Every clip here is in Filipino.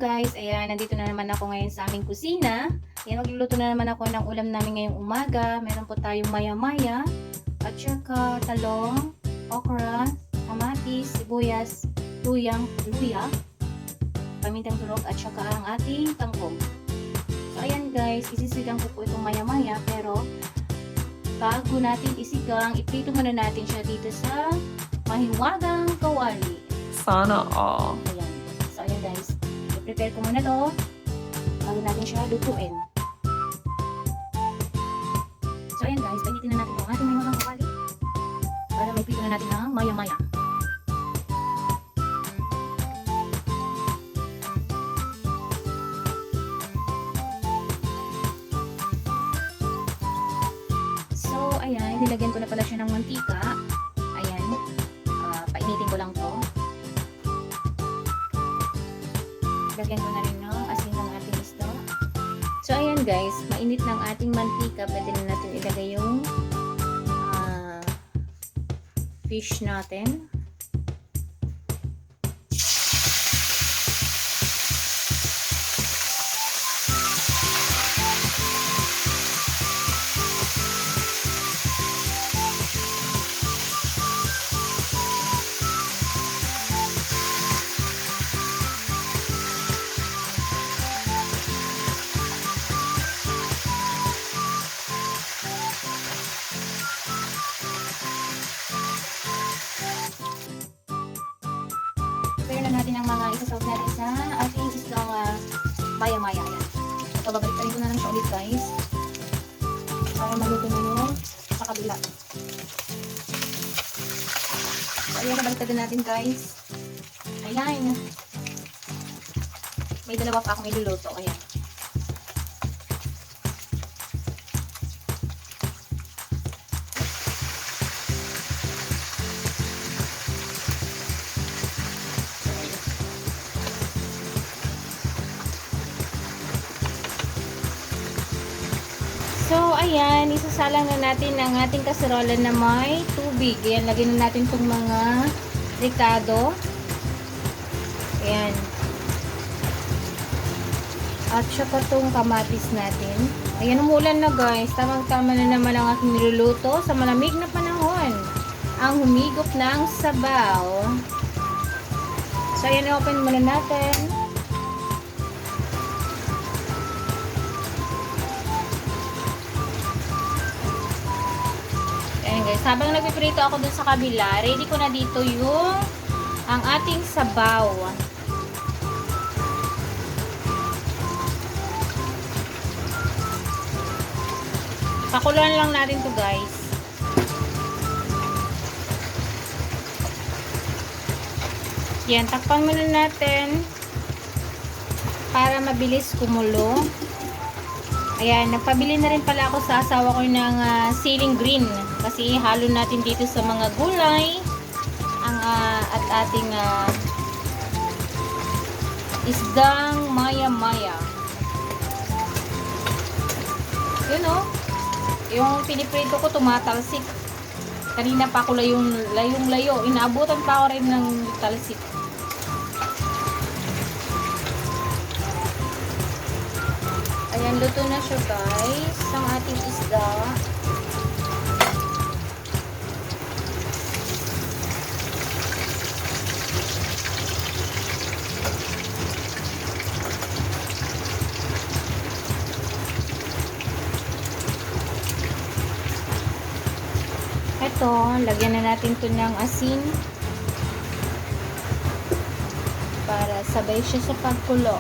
guys, ayan, nandito na naman ako ngayon sa aming kusina. Ayan, magluluto na naman ako ng ulam namin ngayong umaga. Meron po tayong maya-maya, at saka talong, okra, kamatis, sibuyas, tuyang, luya, pamintang turok, at saka ang ating kangkong. So ayan guys, isisigang ko po itong maya-maya, pero bago natin isigang, iprito muna natin siya dito sa mahiwagang kawali. Sana all. Ayan. So, ayan guys. I-prepare ko muna to bago natin siya lutuin. So, ayan guys. Painitin na natin ang ating mahiwagang kawali para may prito na natin ng maya-maya. So, ayan. Nilagyan ko na pala siya ng mantika. Ayan. Painitin ko lang to. Lagyan ko na rin ng asin ng ating isda. So, ayan guys, mainit ng ating mantika. Pwede na natin ilagay yung fish natin. Prepare na natin ang mga isasaw natin sa ating isdang maya-maya. Ito, babalik ko na lang siya ulit guys para maluto na yung sa kabila. So, ayan, babalik natin guys. Ayan. May dalawa pa akong iluluto. Ayan. So, ayan, isasalang na natin ang ating kaserola na may tubig. Ayan, lagyan na natin itong mga ricado. Ayan. At saka itong kamatis natin. Ayan, umulan na guys. Tamang-tama na naman ang aking niluluto sa malamig na panahon. Ang humigop ng sabaw. So, ayan, open muna natin. Guys, habang nagpiprito ako dun sa kabila, ready ko na dito yung ang ating sabaw. Pakuluan lang natin to guys. Yan, takpan muna natin para mabilis kumulo. Ayan, nagpabili na rin pala ako sa asawa ko ng ceiling green. Kasi halo natin dito sa mga gulay at ating isdang maya-maya. Yun o. Yung piniprito ko tumatalsik. Kanina pa ako layong-layo. Inaabutan pa ako rin ng talsik. Ayan, luto na siya guys. Ang ating isda. Ito, lagyan na natin ito ng asin para sabay siya sa pagkulo.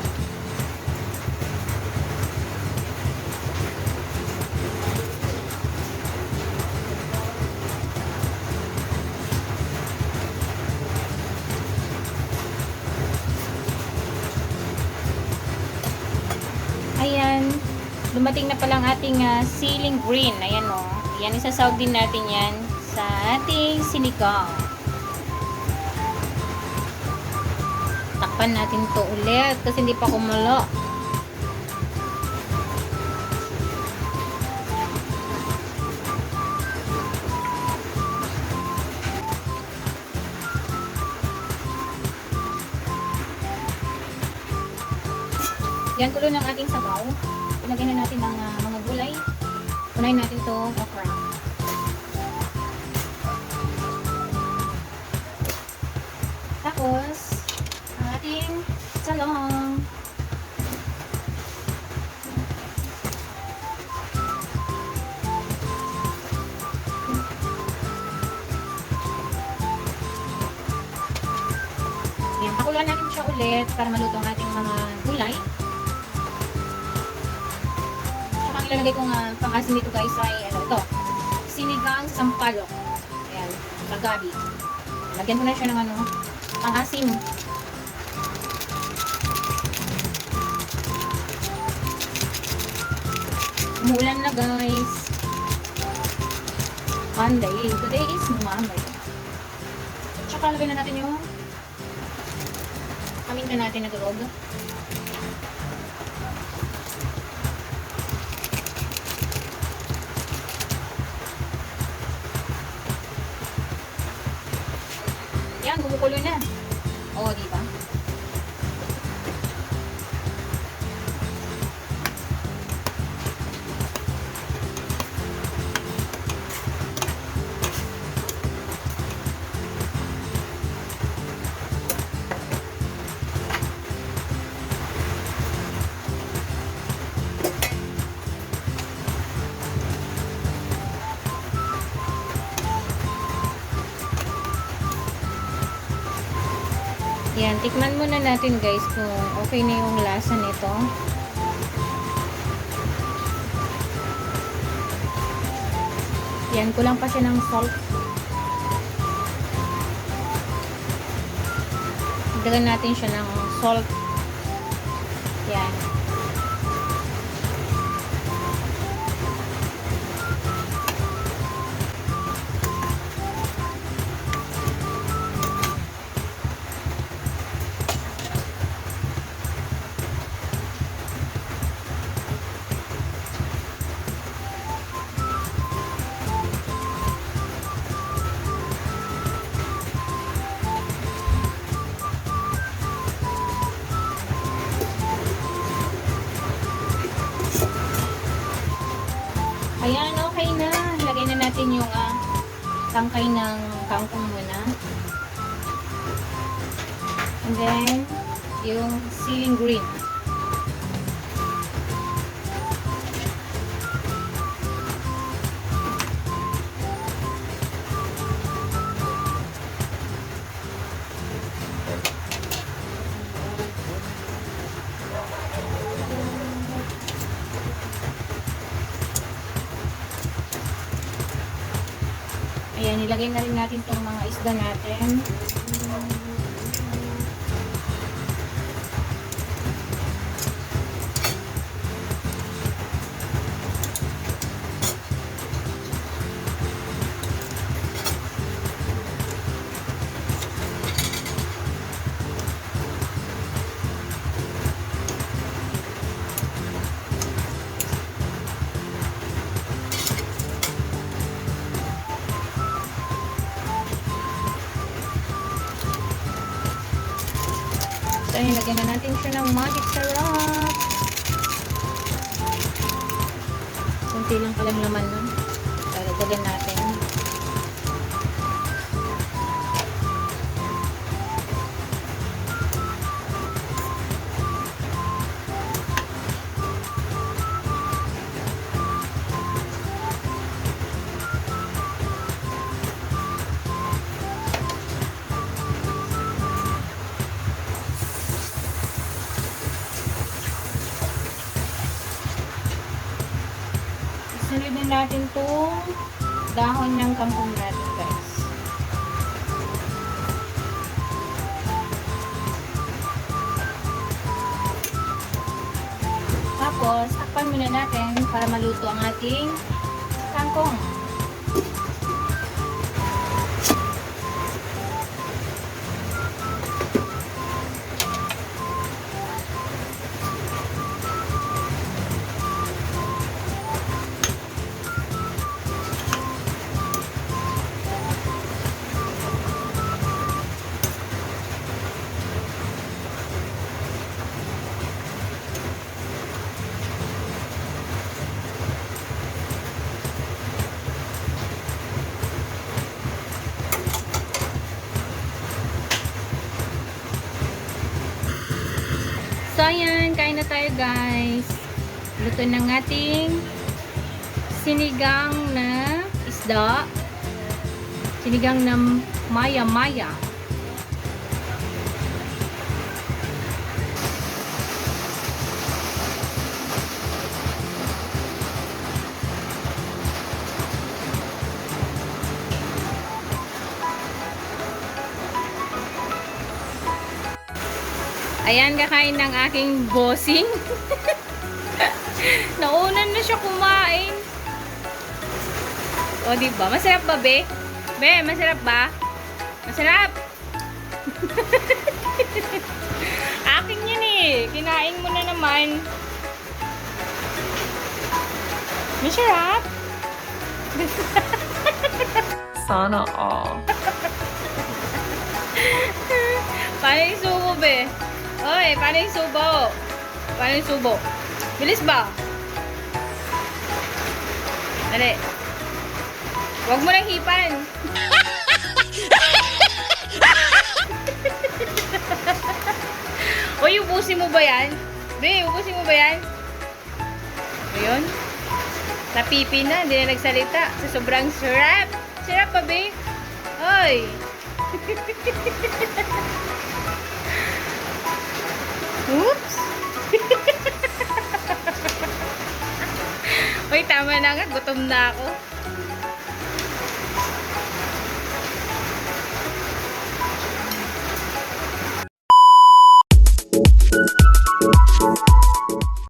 Ayan, dumating na palang ating ceiling green. Ayan o. Ayan, isasawag din natin yan sa ating sinigang. Takpan natin to ulit kasi hindi pa kumulo. Yan, kulo ng ating sabaw. Ilagay na natin ang mga gulay. Unahin natin itong okra. Tapos, ang ating talong. Yan, pakuluan natin siya ulit para maluto ang ating mga gulay. Tsaka ang ilalagay kong pang-asin dito guys ay ito, sinigang sampalok. Ayan, kagabi. Lagyan ko na siya ng pang-asin. Umuulan na guys. Monday. Today is Monday. Tsaka lagyan na natin yung paminta natin na durog. Yan, bumukulo na. Oo, di ba? Yan, tikman muna natin guys kung okay na yung lasa nito. Yan, kulang pa siya ng salt. Dagdagan natin siya ng salt. Yan. Ayan, okay na. Lagay na natin yung tangkay ng kangkong muna. And then, yung ceiling green. Ayan, nilagay na rin natin itong mga isda natin. Ayan, lagyan na natin siya ng magic syrup. Kunti lang palang laman nun. Lagyan natin. Sunod na natin itong dahon ng kangkong natin guys. Tapos, takpan muna natin para maluto ang ating kangkong. So, ayan. Kain na tayo, guys. Luto ng ating sinigang na isda. Sinigang na maya-maya. Ayan, kakain ng aking bossing. Naunan na siya kumain. O, diba? Masarap ba, be? Be, masarap ba? Masarap! Akin yan eh. Kinain mo na naman. Masarap? Sana all. Paano yung subo, be? Oy, paano yung subo? Paano yung subo? Bilis ba? Dali. Huwag mo nang hipan. Uy, ubusin mo ba yan? Be, ubusin mo ba yan? Ayun. Napipi na, hindi na nagsalita. Sa sobrang sarap. Sarap pa, be? Oy. Oops. Uy, tama na nga. Gutom na ako.